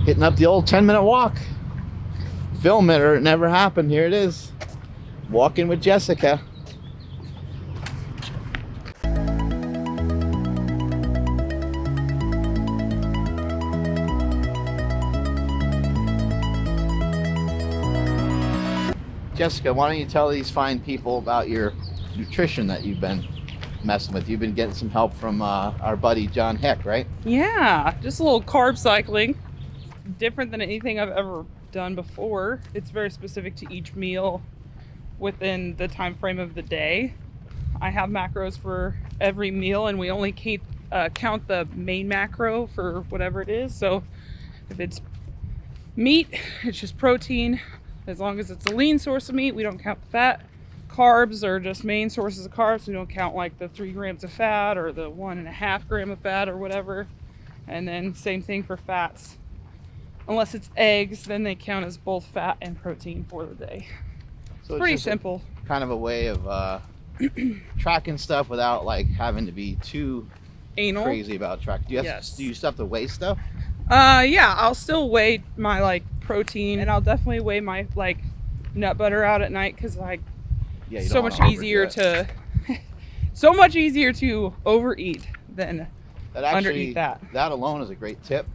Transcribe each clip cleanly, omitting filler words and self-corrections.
Hitting up the old 10-minute walk. Film it or it never happened. Here it is. Walking with Jessica. Jessica, why don't you tell these fine people about your nutrition that you've been messing with? You've been getting some help from our buddy John Heck, right? Yeah, just a little carb cycling. Different than anything I've ever done before. It's very specific to each meal within the time frame of the day. I have macros for every meal, and we only count the main macro for whatever it is. So if it's meat, it's just protein. As long as it's a lean source of meat, we don't count the fat. Carbs are just main sources of carbs. We don't count like the 3 grams of fat or the 1.5 gram of fat or whatever. And then same thing for fats. Unless it's eggs, then they count as both fat and protein for the day. So it's pretty just simple. Kind of a way of tracking stuff without like having to be too Anal. crazy about tracking. Do you still have to weigh stuff? Yeah, I'll still weigh my like protein, and I'll definitely weigh my like nut butter out at night because like so much easier to overeat than undereat that. That alone is a great tip.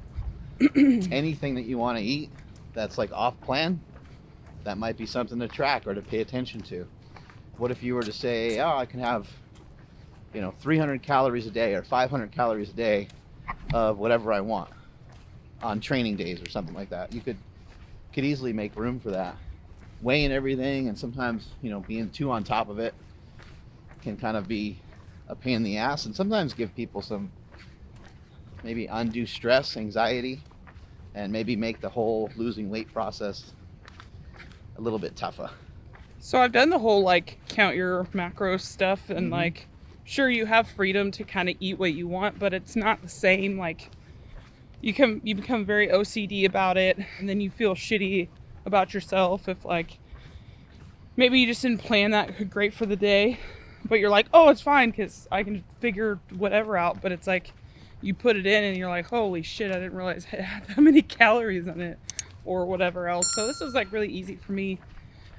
Anything that you want to eat that's like off plan, that might be something to track or to pay attention to. What if you were to say, oh, I can have 300 calories a day or 500 calories a day of whatever I want on training days or something like that? You could easily make room for that. Weighing everything and sometimes being too on top of it can kind of be a pain in the ass, and sometimes give people some maybe undue stress, anxiety, and maybe make the whole losing weight process a little bit tougher. So I've done the whole like count your macros stuff, and like sure, you have freedom to kind of eat what you want, but it's not the same. Like you become very OCD about it, and then you feel shitty about yourself if like maybe you just didn't plan that great for the day, but you're like, oh, it's fine because I can figure whatever out. But it's like you put it in and you're like, holy shit, I didn't realize it had that many calories in it or whatever else. So this is like really easy for me.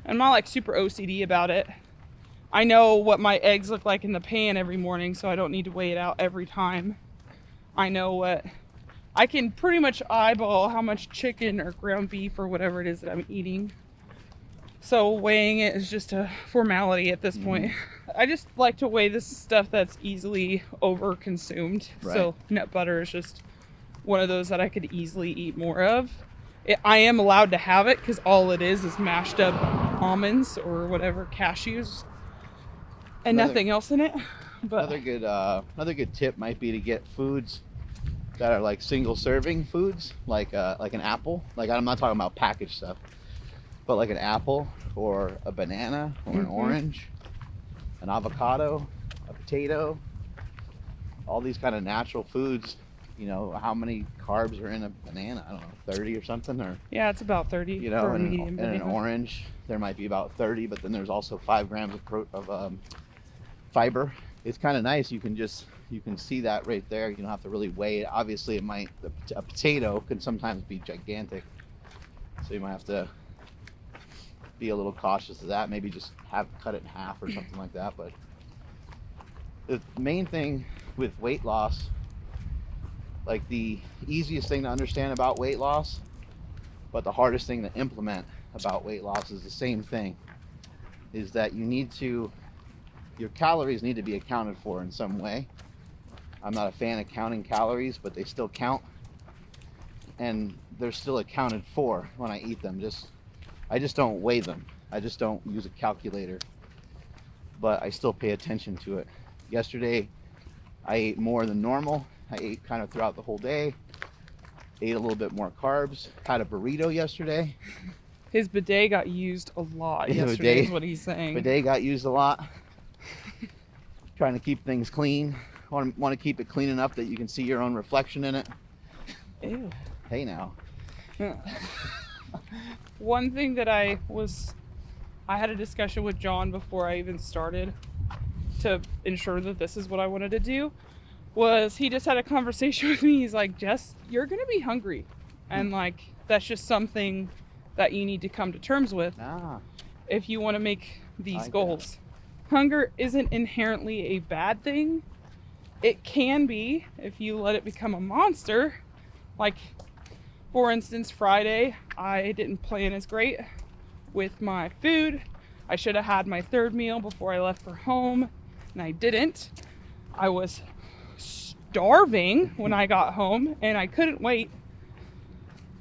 I'm not like super OCD about it. I know what my eggs look like in the pan every morning, so I don't need to weigh it out every time. I can pretty much eyeball how much chicken or ground beef or whatever it is that I'm eating. So weighing it is just a formality at this point. I just like to weigh this stuff that's easily over-consumed. Right. So nut butter is just one of those that I could easily eat more of. I am allowed to have it because all it is mashed up almonds or whatever, cashews, and nothing else in it. But another good tip might be to get foods that are like single serving foods, like an apple. Like I'm not talking about packaged stuff, but like an apple or a banana or an orange, an avocado, a potato, all these kind of natural foods. How many carbs are in a banana? I don't know, 30 or something, or yeah, it's about 30 for a medium banana. And an orange, there might be about 30, but then there's also 5 grams of fiber. It's kind of nice. You can see that right there. You don't have to really weigh it. Obviously, a potato can sometimes be gigantic, so you might have to be a little cautious of that. Maybe just cut it in half or something like that. But the main thing with weight loss, like the easiest thing to understand about weight loss, but the hardest thing to implement about weight loss is the same thing, is that your calories need to be accounted for in some way. I'm not a fan of counting calories, but they still count, and they're still accounted for when I eat them. I just don't weigh them. I just don't use a calculator, but I still pay attention to it. Yesterday, I ate more than normal. I ate kind of throughout the whole day. Ate a little bit more carbs. Had a burrito yesterday. His bidet got used a lot yesterday, is what he's saying. Bidet got used a lot. Trying to keep things clean. Want to keep it clean enough that you can see your own reflection in it. Ew. Hey now. One thing that I had a discussion with John before I even started to ensure that this is what I wanted to do, was he just had a conversation with me. He's like, Jess, you're going to be hungry And like, that's just something that you need to come to terms with if you want to make these goals. Hunger isn't inherently a bad thing. It can be if you let it become a monster. Like, for instance, Friday, I didn't plan as great with my food. I should have had my third meal before I left for home, and I didn't. I was starving when I got home, and I couldn't wait.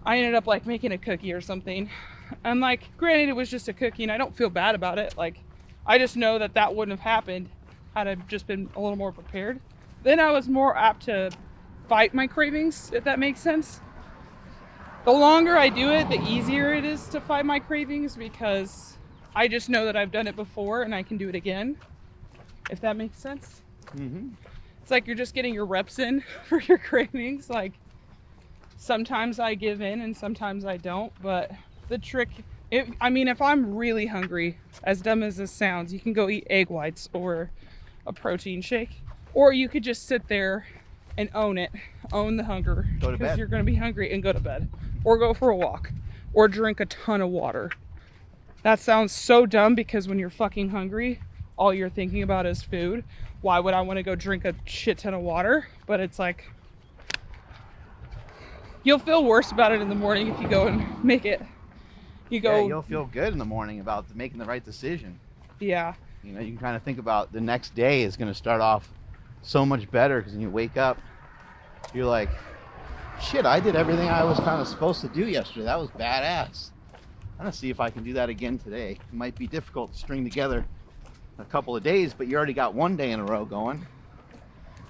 I ended up like making a cookie or something. And like, granted, it was just a cookie, and I don't feel bad about it. Like, I just know that that wouldn't have happened had I just been a little more prepared. Then I was more apt to fight my cravings, if that makes sense. The longer I do it, the easier it is to fight my cravings, because I just know that I've done it before and I can do it again, if that makes sense. It's like you're just getting your reps in for your cravings. Like, sometimes I give in and sometimes I don't, but the trick, if I'm really hungry, as dumb as this sounds, you can go eat egg whites or a protein shake, or you could just sit there and own the hunger, because you're going to be hungry, and go to bed, or go for a walk, or drink a ton of water. That sounds so dumb, because when you're fucking hungry, all you're thinking about is food. Why would I want to go drink a shit ton of water? But it's like, you'll feel worse about it in the morning if you go and make it. You'll feel good in the morning about making the right decision. Yeah. You know, you can kind of think about the next day is going to start off so much better, because when you wake up, you're like, shit, I did everything I was kind of supposed to do yesterday. That was badass. I'm going to see if I can do that again today. It might be difficult to string together a couple of days, but you already got one day in a row going.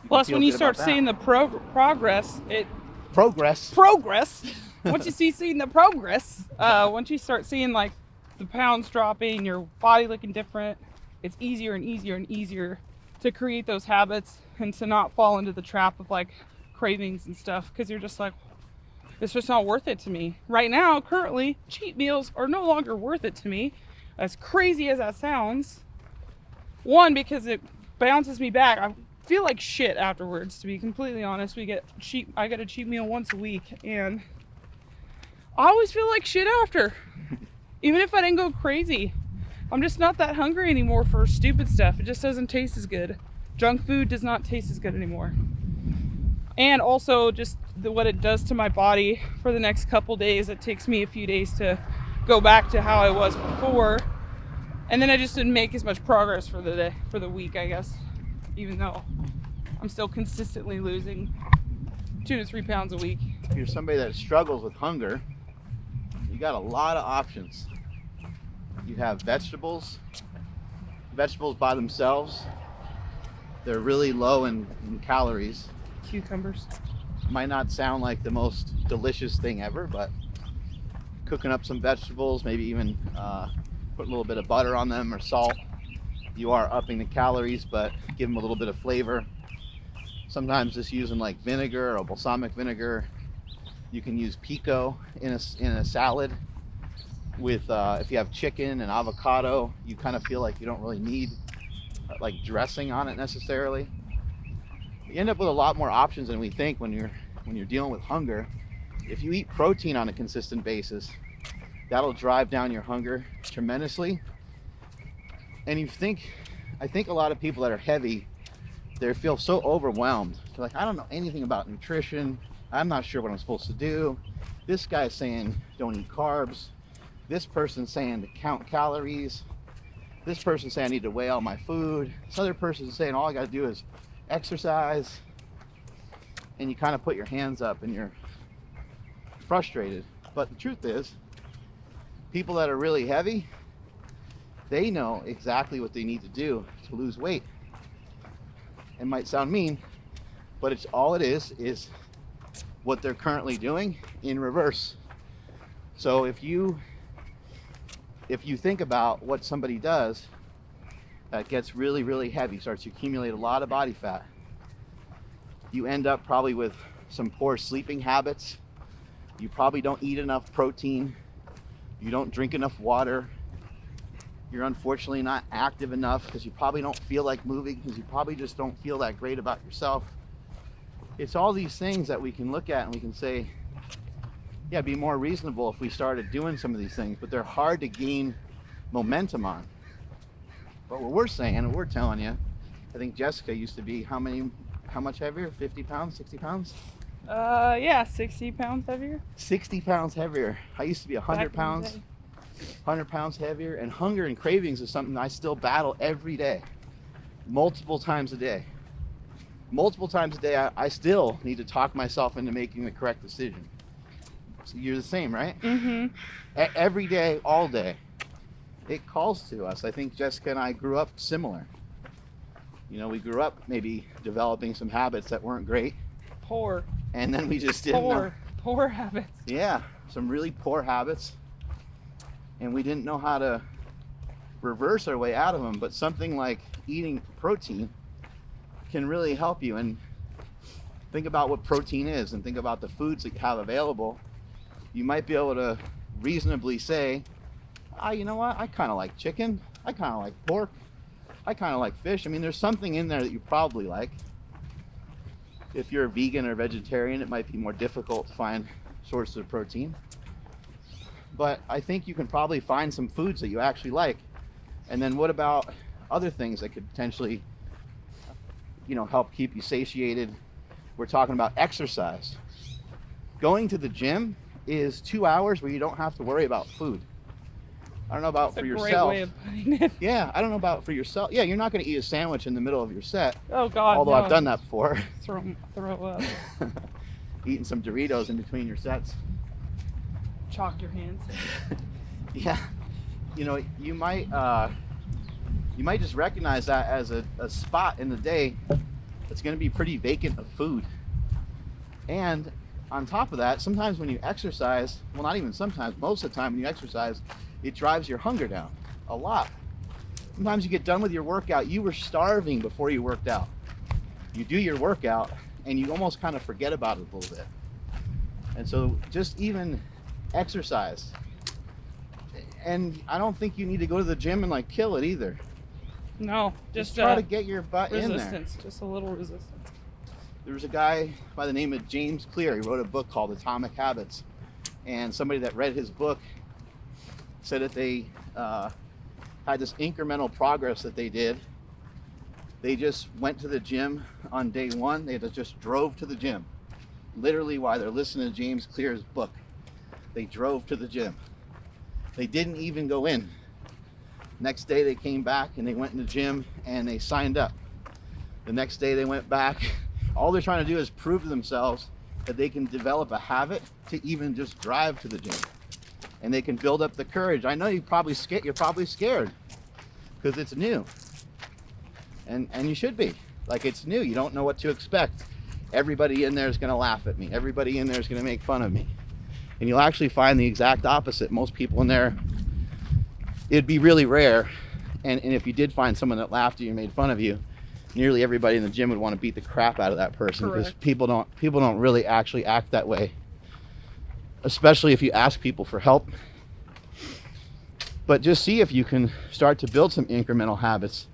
Plus, when you start seeing the progress, once you see the progress, once you start seeing like the pounds dropping, your body looking different, it's easier and easier and easier to create those habits and to not fall into the trap of like cravings and stuff, because you're just like, it's just not worth it to me. Right now, currently, cheat meals are no longer worth it to me, as crazy as that sounds. One, because it bounces me back. I feel like shit afterwards, to be completely honest. I get a cheat meal once a week, and I always feel like shit after. Even if I didn't go crazy. I'm just not that hungry anymore for stupid stuff. It just doesn't taste as good. Junk food does not taste as good anymore. And also just what it does to my body for the next couple days. It takes me a few days to go back to how I was before. And then I just didn't make as much progress for the week, I guess. Even though I'm still consistently losing 2 to 3 pounds a week. If you're somebody that struggles with hunger, you got a lot of options. You have vegetables. Vegetables by themselves, they're really low in calories. Cucumbers. Might not sound like the most delicious thing ever, but cooking up some vegetables, maybe even put a little bit of butter on them or salt, you are upping the calories, but give them a little bit of flavor. Sometimes just using like vinegar or balsamic vinegar. You can use pico in a salad with if you have chicken and avocado. You kind of feel like you don't really need like dressing on it necessarily. You end up with a lot more options than we think when you're dealing with hunger. If you eat protein on a consistent basis, that'll drive down your hunger tremendously. And I think a lot of people that are heavy, they feel so overwhelmed. They're like, I don't know anything about nutrition. I'm not sure what I'm supposed to do. This guy's saying don't eat carbs. This person's saying to count calories. This person's saying I need to weigh all my food. This other person's saying all I got to do is exercise. And you kind of put your hands up and you're frustrated. But the truth is, people that are really heavy, they know exactly what they need to do to lose weight. It might sound mean, but it's all it is what they're currently doing in reverse. So if you think about what somebody does that gets really, really heavy, starts to accumulate a lot of body fat, you end up probably with some poor sleeping habits. You probably don't eat enough protein. You don't drink enough water. You're unfortunately not active enough because you probably don't feel like moving, because you probably just don't feel that great about yourself. It's all these things that we can look at and we can say, be more reasonable if we started doing some of these things, but they're hard to gain momentum on. But what we're saying, what we're telling you, I think Jessica used to be how much heavier? 50 pounds, 60 pounds? Yeah, 60 pounds heavier. 60 pounds heavier. I used to be 100 pounds. 100 pounds heavier. And hunger and cravings is something I still battle every day. Multiple times a day. Multiple times a day, I still need to talk myself into making the correct decision. So you're the same, right? Mm-hmm. Every day, all day. It calls to us. I think Jessica and I grew up similar. You know, we grew up maybe developing some habits that weren't great. Poor. And then we just didn't know. Poor habits. Yeah, some really poor habits. And we didn't know how to reverse our way out of them. But something like eating protein can really help you. And think about what protein is and think about the foods that you have available. You might be able to reasonably say, you know what, I kind of like chicken, I kind of like pork, I kind of like fish. I mean, there's something in there that you probably like. If you're a vegan or vegetarian, it might be more difficult to find sources of protein. But I think you can probably find some foods that you actually like. And then what about other things that could potentially, help keep you satiated? We're talking about exercise. Going to the gym is 2 hours where you don't have to worry about food. I don't know about for yourself. That's a great way of putting it. Yeah, I don't know about for yourself. Yeah, you're not going to eat a sandwich in the middle of your set. Oh God, although no. I've done that before. Throw up. Eating some Doritos in between your sets. Chalk your hands. Yeah, you might just recognize that as a spot in the day that's going to be pretty vacant of food. And on top of that, sometimes when you exercise, well, not even sometimes, most of the time when you exercise, it drives your hunger down a lot. Sometimes you get done with your workout, you were starving before you worked out. You do your workout and you almost kind of forget about it a little bit. And so just even exercise. And I don't think you need to go to the gym and kill it either. No, just try to get your butt in there. Resistance, just a little resistance. There was a guy by the name of James Clear. He wrote a book called Atomic Habits. And somebody that read his book said that they had this incremental progress that they did. They just went to the gym on day one. They just drove to the gym. Literally while they're listening to James Clear's book. They drove to the gym. They didn't even go in. Next day they came back and they went in the gym and they signed up. The next day they went back. All they're trying to do is prove to themselves that they can develop a habit to even just drive to the gym. And they can build up the courage. I know you're probably scared because it's new. And you should be. It's new. You don't know what to expect. Everybody in there is going to laugh at me. Everybody in there is going to make fun of me. And you'll actually find the exact opposite. Most people in there, it'd be really rare. And if you did find someone that laughed at you and made fun of you, nearly everybody in the gym would want to beat the crap out of that person. Because people don't really actually act that way. Especially if you ask people for help. But just see if you can start to build some incremental habits.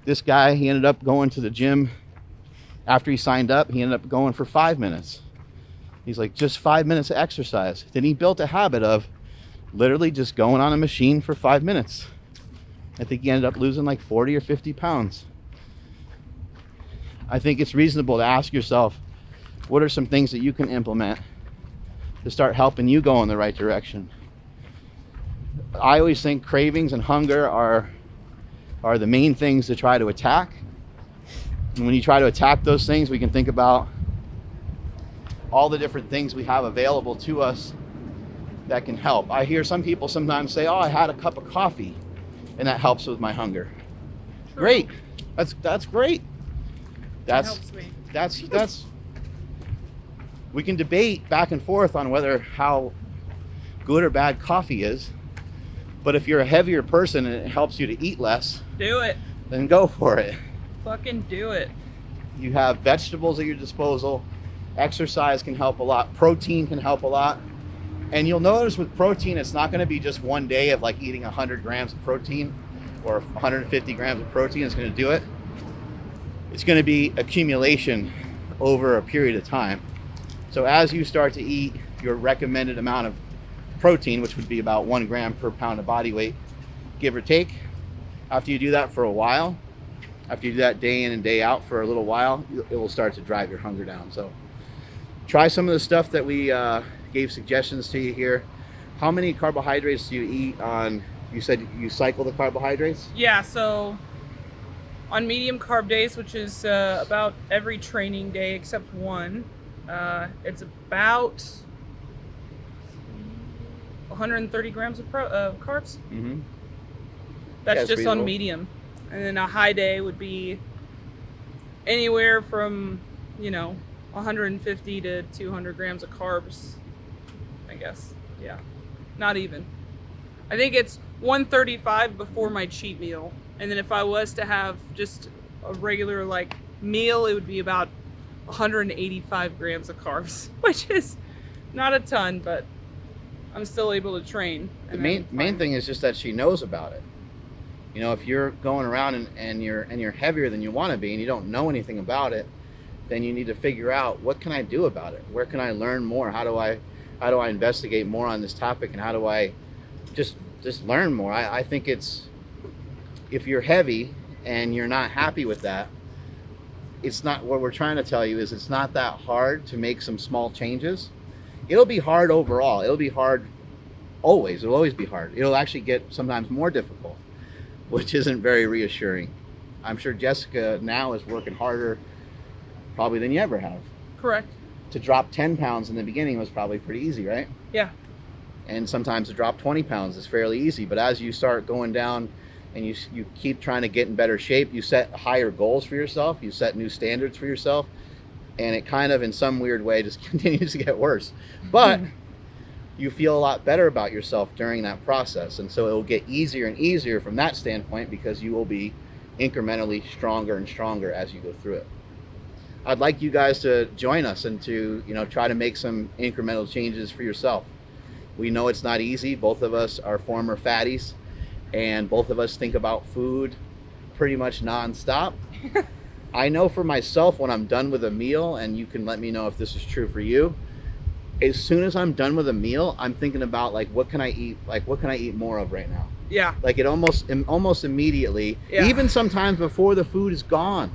This guy, he ended up going to the gym. After he signed up, he ended up going for 5 minutes. He's like, just 5 minutes of exercise. Then he built a habit of literally just going on a machine for 5 minutes. I think he ended up losing 40 or 50 pounds. I think it's reasonable to ask yourself, what are some things that you can implement to start helping you go in the right direction? I always think cravings and hunger are the main things to try to attack. And when you try to attack those things, we can think about all the different things we have available to us that can help. I hear some people sometimes say, I had a cup of coffee and that helps with my hunger. True. Great. That's great. That helps me. That's we can debate back and forth on how good or bad coffee is. But if you're a heavier person and it helps you to eat less, do it. Then go for it. Fucking do it. You have vegetables at your disposal. Exercise can help a lot. Protein can help a lot. And you'll notice with protein, it's not going to be just one day of eating 100 grams of protein or 150 grams of protein is going to do it. It's going to be accumulation over a period of time. So as you start to eat your recommended amount of protein, which would be about 1 gram per pound of body weight, give or take. After you do that for a while, after you do that day in and day out for a little while, it will start to drive your hunger down. So try some of the stuff that we gave suggestions to you here. How many carbohydrates do you eat on, you said you cycle the carbohydrates? Yeah, so on medium carb days, which is about every training day except one, it's about 130 grams of carbs. Mm-hmm. That's Yeah, just reasonable. on medium. And then a high day would be anywhere from, 150 to 200 grams of carbs, I guess. Yeah, not even. I think it's 135 before my cheat meal. And then if I was to have just a regular meal, it would be about 185 grams of carbs, which is not a ton, but I'm still able to train. The main thing is just that she knows about it. If you're going around and you're heavier than you want to be and you don't know anything about it, then you need to figure out, what can I do about it? Where can I learn more? How do I investigate more on this topic, and how do I just learn more? I think if you're heavy and you're not happy with that, it's not, what we're trying to tell you is it's not that hard to make some small changes. It'll be hard overall. It'll be hard always. It'll always be hard. It'll actually get sometimes more difficult, which isn't very reassuring. I'm sure Jessica now is working harder probably than you ever have. Correct. To drop 10 pounds in the beginning was probably pretty easy, right? Yeah. And sometimes to drop 20 pounds is fairly easy, but as you start going down and you keep trying to get in better shape, you set higher goals for yourself, you set new standards for yourself, and it kind of in some weird way just continues to get worse. But you feel a lot better about yourself during that process, and so it will get easier and easier from that standpoint, because you will be incrementally stronger and stronger as you go through it. I'd like you guys to join us and to try to make some incremental changes for yourself. We know it's not easy. Both of us are former fatties, and both of us think about food pretty much nonstop. I know for myself, when I'm done with a meal, and you can let me know if this is true for you, as soon as I'm done with a meal, I'm thinking about what can I eat? What can I eat more of right now? Yeah. It almost immediately, Yeah. even sometimes before the food is gone.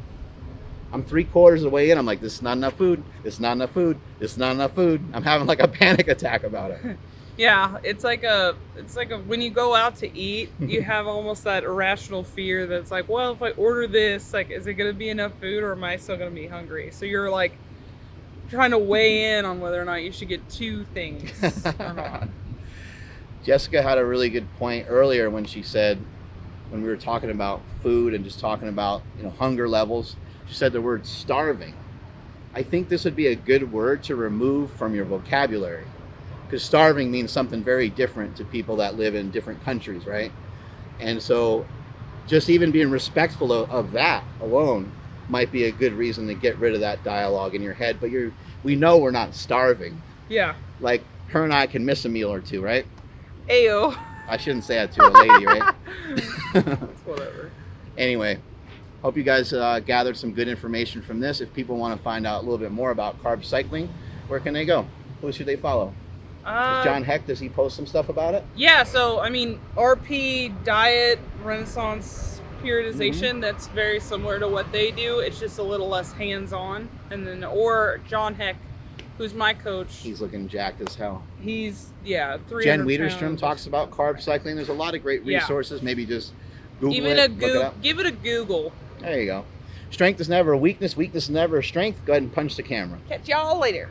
I'm 3/4 of the way in. I'm like, this is not enough food. This is not enough food. This is not enough food. I'm having a panic attack about it. Yeah, it's like when you go out to eat, you have almost that irrational fear that's like, well, if I order this, is it going to be enough food, or am I still going to be hungry? So you're trying to weigh in on whether or not you should get two things or not. Jessica had a really good point earlier when she said, when we were talking about food and just talking about hunger levels, she said the word starving. I think this would be a good word to remove from your vocabulary, because starving means something very different to people that live in different countries, right? And so just even being respectful of that alone might be a good reason to get rid of that dialogue in your head. But we know we're not starving. Yeah. Her and I can miss a meal or two, right? Ayo. I shouldn't say that to a lady, right? It's whatever. Anyway, hope you guys gathered some good information from this. If people want to find out a little bit more about Carb Cycling, where can they go? Who should they follow? Does John Heck, does he post some stuff about it? Yeah, so RP diet Renaissance periodization, that's very similar to what they do. It's just a little less hands-on. And then, or John Heck, who's my coach. He's looking jacked as hell. He's 300 Jen Wiederstrom pounds. talks about Carb Cycling. There's a lot of great resources. Maybe just Google Even it, look it up. give it a Google. There you go. Strength is never a weakness. Weakness is never a strength. Go ahead and punch the camera. Catch y'all later.